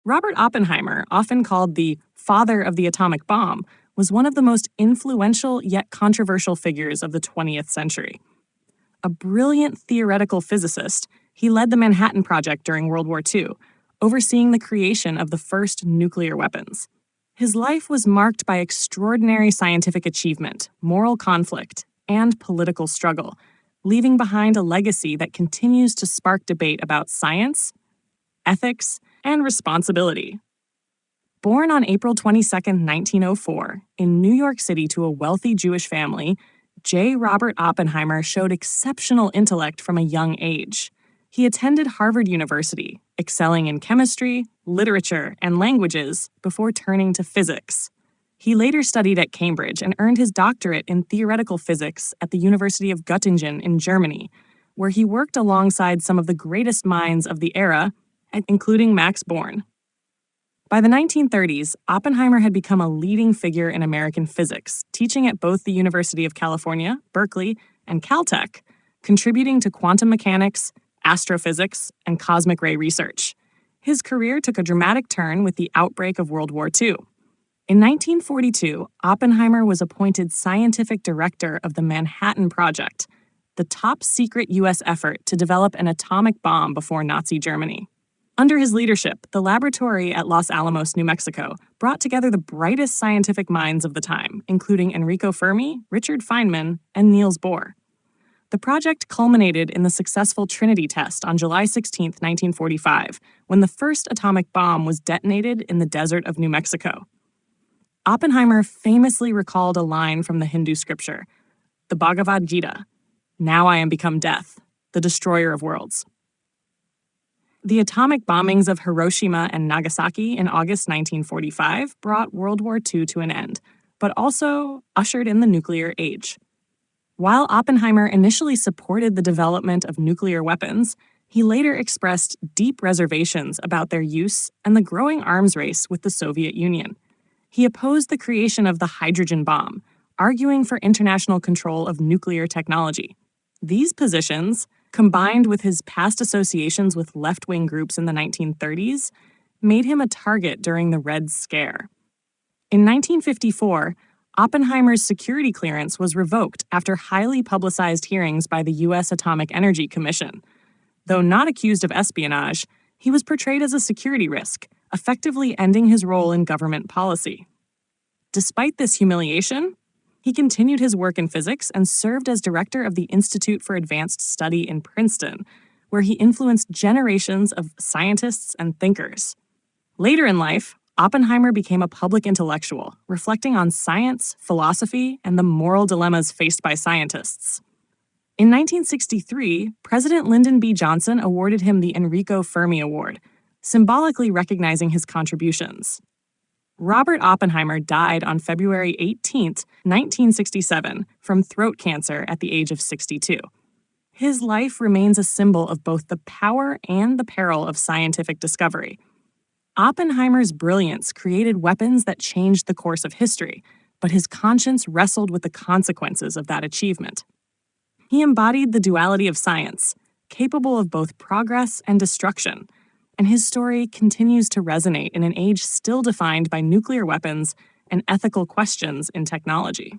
Robert Oppenheimer, often called the father of the atomic bomb, was one of the most influential yet controversial figures of the 20th century. A brilliant theoretical physicist, he led the Manhattan Project during World War II, overseeing the creation of the first nuclear weapons. His life was marked by extraordinary scientific achievement, moral conflict, and political struggle, leaving behind a legacy that continues to spark debate about science, ethics, and responsibility. Born on April 22, 1904, in New York City to a wealthy Jewish family, J. Robert Oppenheimer showed exceptional intellect from a young age. He attended Harvard University, excelling in chemistry, literature, and languages before turning to physics. He later studied at Cambridge and earned his doctorate in theoretical physics at the University of Göttingen in Germany, where he worked alongside some of the greatest minds of the era, including Max Born. By the 1930s, Oppenheimer had become a leading figure in American physics, teaching at both the University of California, Berkeley, and Caltech, contributing to quantum mechanics, astrophysics, and cosmic ray research. His career took a dramatic turn with the outbreak of World War II. In 1942, Oppenheimer was appointed scientific director of the Manhattan Project, the top-secret U.S. effort to develop an atomic bomb before Nazi Germany. Under his leadership, the laboratory at Los Alamos, New Mexico, brought together the brightest scientific minds of the time, including Enrico Fermi, Richard Feynman, and Niels Bohr. The project culminated in the successful Trinity test on July 16, 1945, when the first atomic bomb was detonated in the desert of New Mexico. Oppenheimer famously recalled a line from the Hindu scripture, the Bhagavad Gita, "Now I am become death, the destroyer of worlds." The atomic bombings of Hiroshima and Nagasaki in August 1945 brought World War II to an end, but also ushered in the nuclear age. While Oppenheimer initially supported the development of nuclear weapons, he later expressed deep reservations about their use and the growing arms race with the Soviet Union. He opposed the creation of the hydrogen bomb, arguing for international control of nuclear technology. These positions, combined with his past associations with left-wing groups in the 1930s, made him a target during the Red Scare. In 1954, Oppenheimer's security clearance was revoked after highly publicized hearings by the U.S. Atomic Energy Commission. Though not accused of espionage, he was portrayed as a security risk, effectively ending his role in government policy. Despite this humiliation, he continued his work in physics and served as director of the Institute for Advanced Study in Princeton, where he influenced generations of scientists and thinkers. Later in life, Oppenheimer became a public intellectual, reflecting on science, philosophy, and the moral dilemmas faced by scientists. In 1963, President Lyndon B. Johnson awarded him the Enrico Fermi Award, symbolically recognizing his contributions. Robert Oppenheimer died on February 18, 1967, from throat cancer at the age of 62. His life remains a symbol of both the power and the peril of scientific discovery. Oppenheimer's brilliance created weapons that changed the course of history, but his conscience wrestled with the consequences of that achievement. He embodied the duality of science, capable of both progress and destruction, and his story continues to resonate in an age still defined by nuclear weapons and ethical questions in technology.